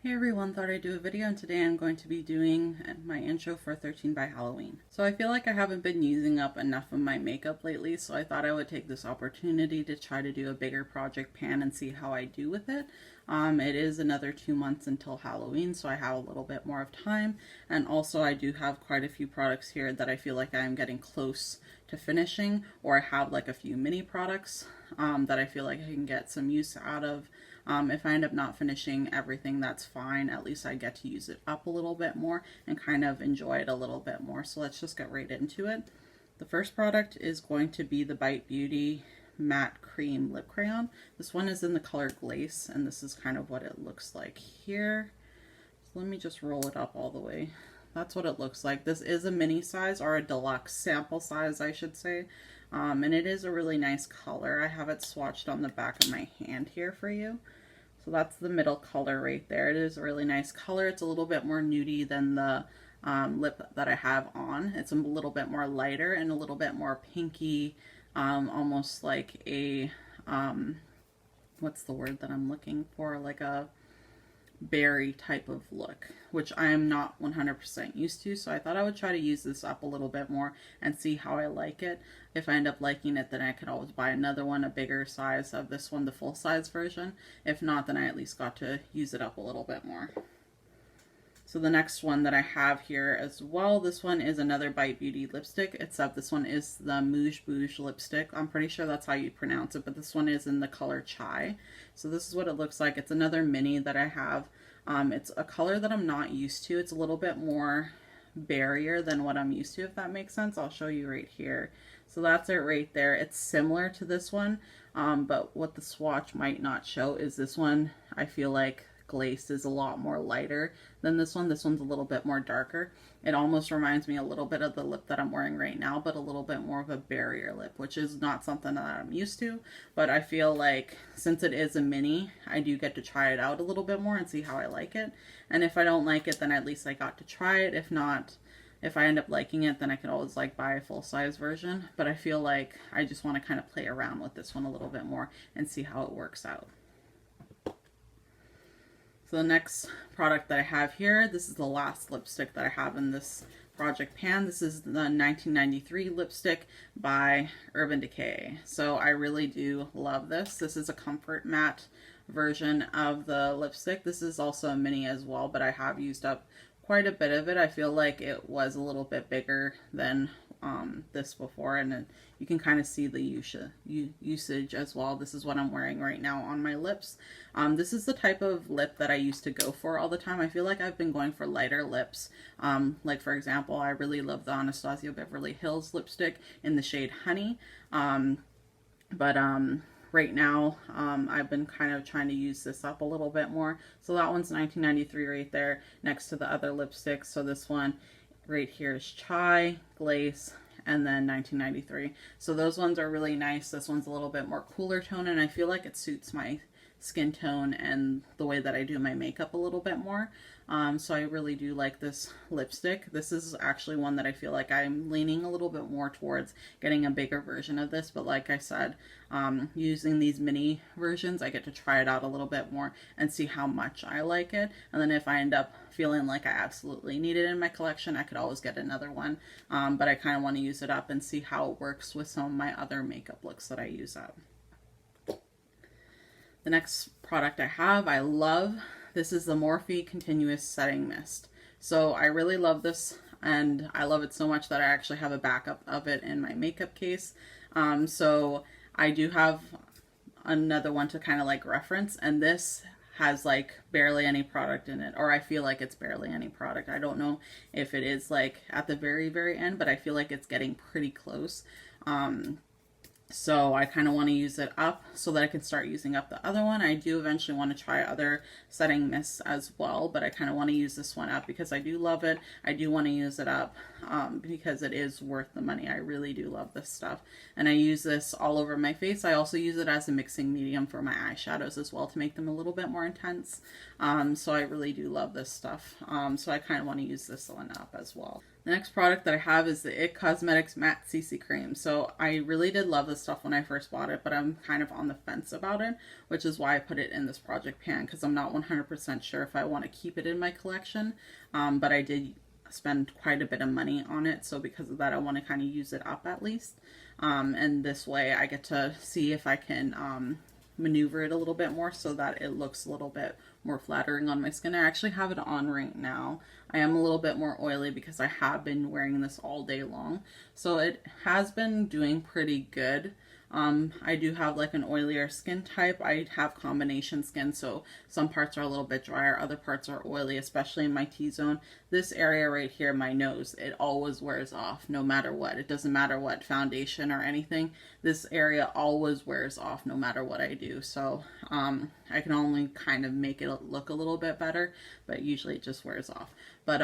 Hey everyone, thought I'd do a video, and today I'm going to be doing my intro for 13 by Halloween. So I feel like I haven't been using up enough of my makeup lately, so I thought I would take this opportunity to try to do a bigger project pan and see how I do with it. It is another 2 months until Halloween, so I have a little bit more of time, and also I do have quite a few products here that I feel like I'm getting close to finishing, or I have like a few mini products that I feel like I can get some use out of. If I end up not finishing everything, that's fine. At least I get to use it up a little bit more and kind of enjoy it a little bit more. So let's just get right into it. The first product is going to be the Bite Beauty Matte Cream Lip Crayon. This one is in the color Glace, and this is kind of what it looks like here. So let me just roll it up all the way. That's what it looks like. This is a mini size, or a deluxe sample size, I should say. And it is a really nice color. I have it swatched on the back of my hand here for you. So that's the middle color right there. It is a really nice color. It's a little bit more nudie than the lip that I have on. It's a little bit more lighter and a little bit more pinky, almost like a, what's the word that I'm looking for? Like a berry type of look, which I am not 100% used to, so I thought I would try to use this up a little bit more and see how I like it. If I end up liking it, then I could always buy another one, a bigger size of this one, the full size version. If not, then I at least got to use it up a little bit more. So the next one that I have here as well, this one is another Bite Beauty lipstick, except this one is the Mouge Bouge lipstick. I'm pretty sure that's how you pronounce it, but this one is in the color Chai. So this is what it looks like. It's another mini that I have. It's a color that I'm not used to. It's a little bit more berryer than what I'm used to, if that makes sense. I'll show you right here. So that's it right there. It's similar to this one, but what the swatch might not show is this one, I feel like Glace is a lot more lighter than this one. This one's a little bit more darker. It almost reminds me a little bit of the lip that I'm wearing right now, but a little bit more of a barrier lip, which is not something that I'm used to. But I feel like since it is a mini, I do get to try it out a little bit more and see how I like it. And if I don't like it, then at least I got to try it. If not, if I end up liking it, then I could always like buy a full size version. But I feel like I just want to kind of play around with this one a little bit more and see how it works out. So the next product that I have here, this is the last lipstick that I have in this project pan. This is the 1993 lipstick by Urban Decay. So I really do love this. This is a comfort matte version of the lipstick. This is also a mini as well, but I have used up quite a bit of it. I feel like it was a little bit bigger than this before, and you can kind of see the usage as well. This is what I'm wearing right now on my lips. This is the type of lip that I used to go for all the time. I feel like I've been going for lighter lips. Like for example, I really love the Anastasia Beverly Hills lipstick in the shade Honey. Right now, I've been kind of trying to use this up a little bit more. So that one's 1993 right there next to the other lipsticks. So this one right here is Chai, Glace, and then 1993. So those ones are really nice. This one's a little bit more cooler tone, and I feel like it suits my skin tone and the way that I do my makeup a little bit more. So I really do like this lipstick. This is actually one that I feel like I'm leaning a little bit more towards getting a bigger version of this. But like I said, using these mini versions, I get to try it out a little bit more and see how much I like it. And then if I end up feeling like I absolutely need it in my collection, I could always get another one. But I kind of want to use it up and see how it works with some of my other makeup looks that I use up. The next product I have, I love. This is the Morphe Continuous Setting Mist. So I really love this, and I love it so much that I actually have a backup of it in my makeup case. So I do have another one to kind of like reference, and this has like barely any product in it, or I feel like it's barely any product. I don't know if it is like at the very end, but I feel like it's getting pretty close. So I kind of want to use it up so that I can start using up the other one. I do eventually want to try other setting mists as well, but I kind of want to use this one up because I do love it. I do want to use it up because it is worth the money. I really do love this stuff. And I use this all over my face. I also use it as a mixing medium for my eyeshadows as well to make them a little bit more intense. So I really do love this stuff. So I kind of want to use this one up as well. The next product that I have is the IT Cosmetics Matte CC Cream. So I really did love this stuff when I first bought it, but I'm kind of on the fence about it, which is why I put it in this project pan, because I'm not 100% sure if I want to keep it in my collection. But I did spend quite a bit of money on it, so because of that I want to kind of use it up at least. And this way I get to see if I can maneuver it a little bit more so that it looks a little bit more flattering on my skin. I actually have it on right now. I am a little bit more oily because I have been wearing this all day long, so it has been doing pretty good. I do have like an oilier skin type. I have combination skin, so some parts are a little bit drier, other parts are oily, especially in my T-zone. This area right here, my nose, it always wears off no matter what. It doesn't matter what foundation or anything. This area always wears off no matter what I do. So I can only kind of make it look a little bit better, but usually it just wears off. But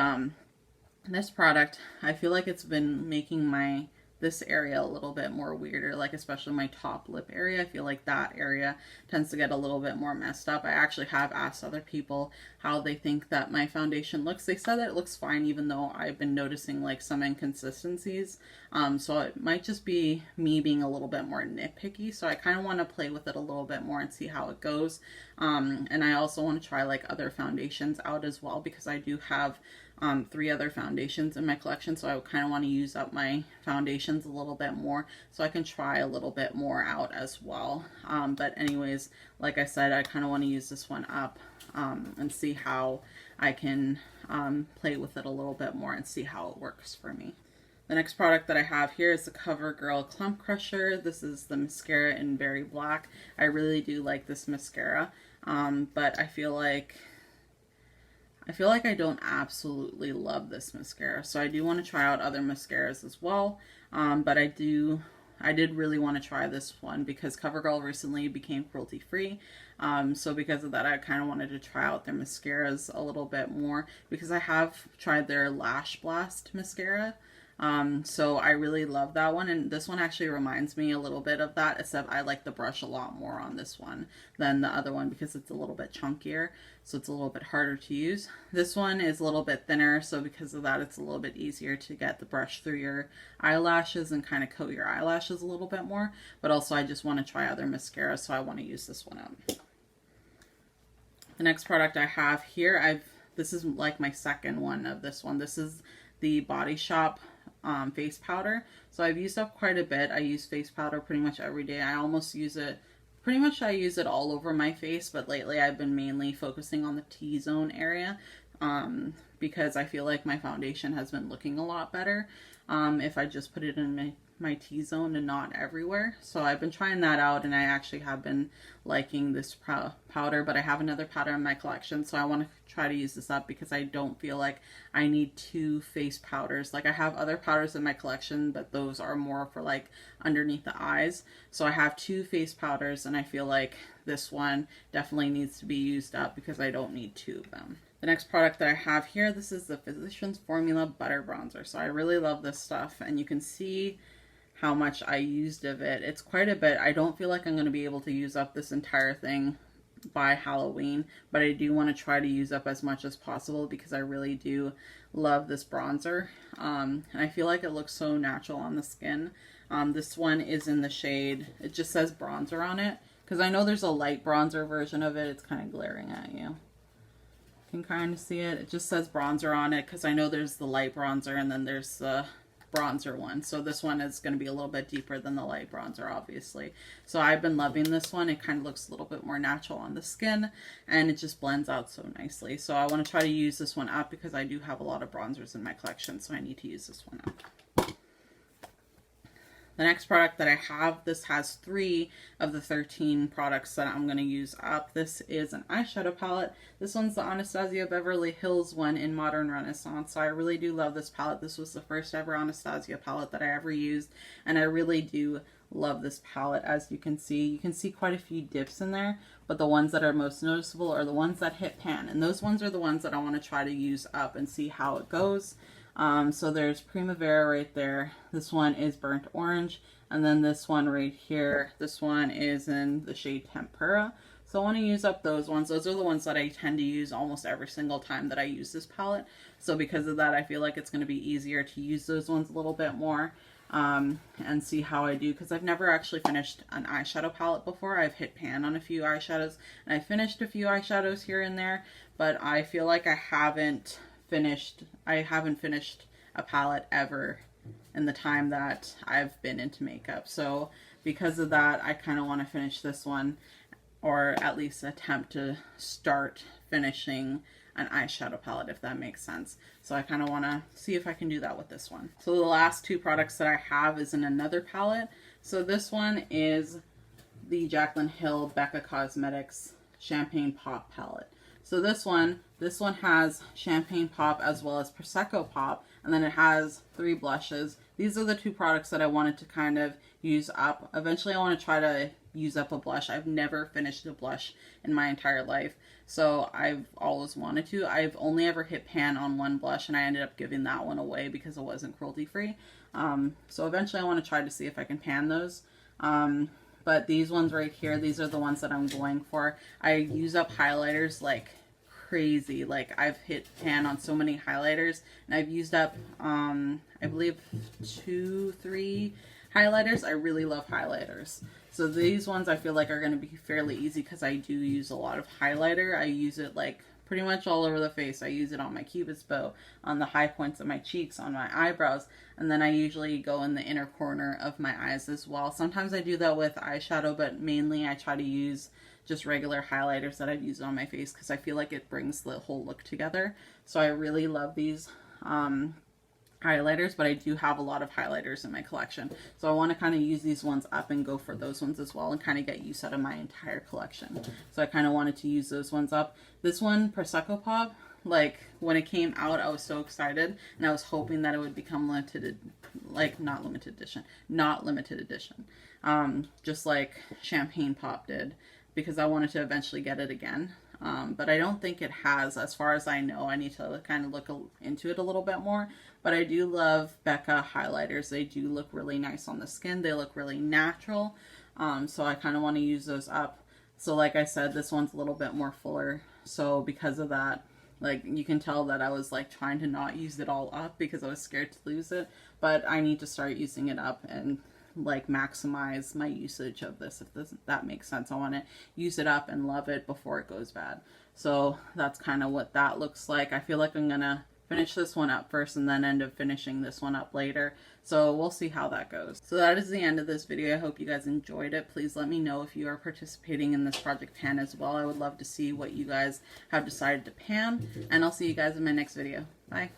this product, I feel like it's been making this area a little bit more weirder, like especially my top lip area. I feel like that area tends to get a little bit more messed up. I actually have asked other people how they think that my foundation looks. They said that it looks fine, even though I've been noticing like some inconsistencies. So it might just be me being a little bit more nitpicky. So I kind of want to play with it a little bit more and see how it goes. And I also want to try like other foundations out as well, because I do have 3 other foundations in my collection, so I kind of want to use up my foundations a little bit more so I can try a little bit more out as well. But anyways, like I said, I kind of want to use this one up and see how I can play with it a little bit more and see how it works for me. The next product that I have here is the Covergirl Clump Crusher. This is the mascara in Berry Black. I really do like this mascara, but I feel like I don't absolutely love this mascara, so I do want to try out other mascaras as well. But I did really want to try this one because CoverGirl recently became cruelty free. So because of that, I kind of wanted to try out their mascaras a little bit more, because I have tried their Lash Blast mascara. So I really love that one, and this one actually reminds me a little bit of that, except I like the brush a lot more on this one than the other one because it's a little bit chunkier, so it's a little bit harder to use. This one is a little bit thinner, so because of that it's a little bit easier to get the brush through your eyelashes and kind of coat your eyelashes a little bit more. But also I just want to try other mascaras, so I want to use this one up. The next product I have here, this is like my second one of this one. This is the Body Shop face powder. So I've used up quite a bit. I use face powder pretty much every day. I use it all over my face, but lately I've been mainly focusing on the T-zone area because I feel like my foundation has been looking a lot better if I just put it in my T-zone and not everywhere. So I've been trying that out, and I actually have been liking this powder, but I have another powder in my collection, so I want to try to use this up because I don't feel like I need 2 face powders. Like I have other powders in my collection, but those are more for like underneath the eyes. So I have 2 face powders, and I feel like this one definitely needs to be used up because I don't need 2 of them. The next product that I have here, this is the Physicians Formula Butter Bronzer. So I really love this stuff, and you can see how much I used of it. It's quite a bit. I don't feel like I'm going to be able to use up this entire thing by Halloween, but I do want to try to use up as much as possible because I really do love this bronzer. And I feel like it looks so natural on the skin. This one is in the shade, it just says bronzer on it, because I know there's a light bronzer version of it. It's kind of glaring at you. You can kind of see it. It just says bronzer on it because I know there's the light bronzer and then there's the bronzer one. So this one is going to be a little bit deeper than the light bronzer, obviously. So I've been loving this one. It kind of looks a little bit more natural on the skin, and it just blends out so nicely. So I want to try to use this one up because I do have a lot of bronzers in my collection, so I need to use this one up. The next product that I have, this has 3 of the 13 products that I'm going to use up. This is an eyeshadow palette. This one's the Anastasia Beverly Hills one in Modern Renaissance. So I really do love this palette. This was the first ever Anastasia palette that I ever used, and I really do love this palette. As you can see quite a few dips in there, but the ones that are most noticeable are the ones that hit pan, and those ones are the ones that I want to try to use up and see how it goes. So there's Primavera right there. This one is Burnt Orange. And then this one right here, this one is in the shade Tempera. So So I want to use up those ones. Those are the ones that I tend to use almost every single time that I use this palette. So because of that, I feel like it's going to be easier to use those ones a little bit more and see how I do. Because I've never actually finished an eyeshadow palette before. I've hit pan on a few eyeshadows and I finished a few eyeshadows here and there. But I feel like I haven't finished a palette ever in the time that I've been into makeup. So because of that, I kind of want to finish this one, or at least attempt to start finishing an eyeshadow palette, if that makes sense. So I kind of want to see if I can do that with this one. So the last two products that I have is in another palette. So this one is the Jaclyn Hill Becca Cosmetics Champagne Pop palette. So this one has Champagne Pop as well as Prosecco Pop, and then it has 3 blushes. These are the 2 products that I wanted to kind of use up. Eventually I want to try to use up a blush. I've never finished a blush in my entire life, so I've always wanted to. I've only ever hit pan on 1 blush, and I ended up giving that one away because it wasn't cruelty free. So eventually I want to try to see if I can pan those. But these ones right here, these are the ones that I'm going for. I use up highlighters like crazy. Like I've hit pan on so many highlighters, and I've used up, I believe 2-3 highlighters. I really love highlighters. So these ones I feel like are going to be fairly easy because I do use a lot of highlighter. I use it like pretty much all over the face. I use it on my cupid's bow, on the high points of my cheeks, on my eyebrows, and then I usually go in the inner corner of my eyes as well. Sometimes I do that with eyeshadow, but mainly I try to use just regular highlighters that I've used on my face because I feel like it brings the whole look together. So I really love these highlighters, but I do have a lot of highlighters in my collection. So I want to kind of use these ones up and go for those ones as well and kind of get use out of my entire collection. So I kind of wanted to use those ones up. This one, Prosecco Pop, like when it came out, I was so excited and I was hoping that it would become limited, like not limited edition, just like Champagne Pop did, because I wanted to eventually get it again. But I don't think it has, as far as I know. I need to kind of look into it a little bit more. But I do love Becca highlighters. They do look really nice on the skin. They look really natural. So I kind of want to use those up. So like I said, this one's a little bit more fuller. So because of that, like you can tell that I was like trying to not use it all up because I was scared to lose it. But I need to start using it up and like maximize my usage of this, if that makes sense. I want to use it up and love it before it goes bad. So that's kind of what that looks like. I feel like I'm gonna finish this one up first and then end up finishing this one up later. So we'll see how that goes. So that is the end of this video. I hope you guys enjoyed it. Please let me know if you are participating in this project pan as well. I would love to see what you guys have decided to pan, and I'll see you guys in my next video. Bye.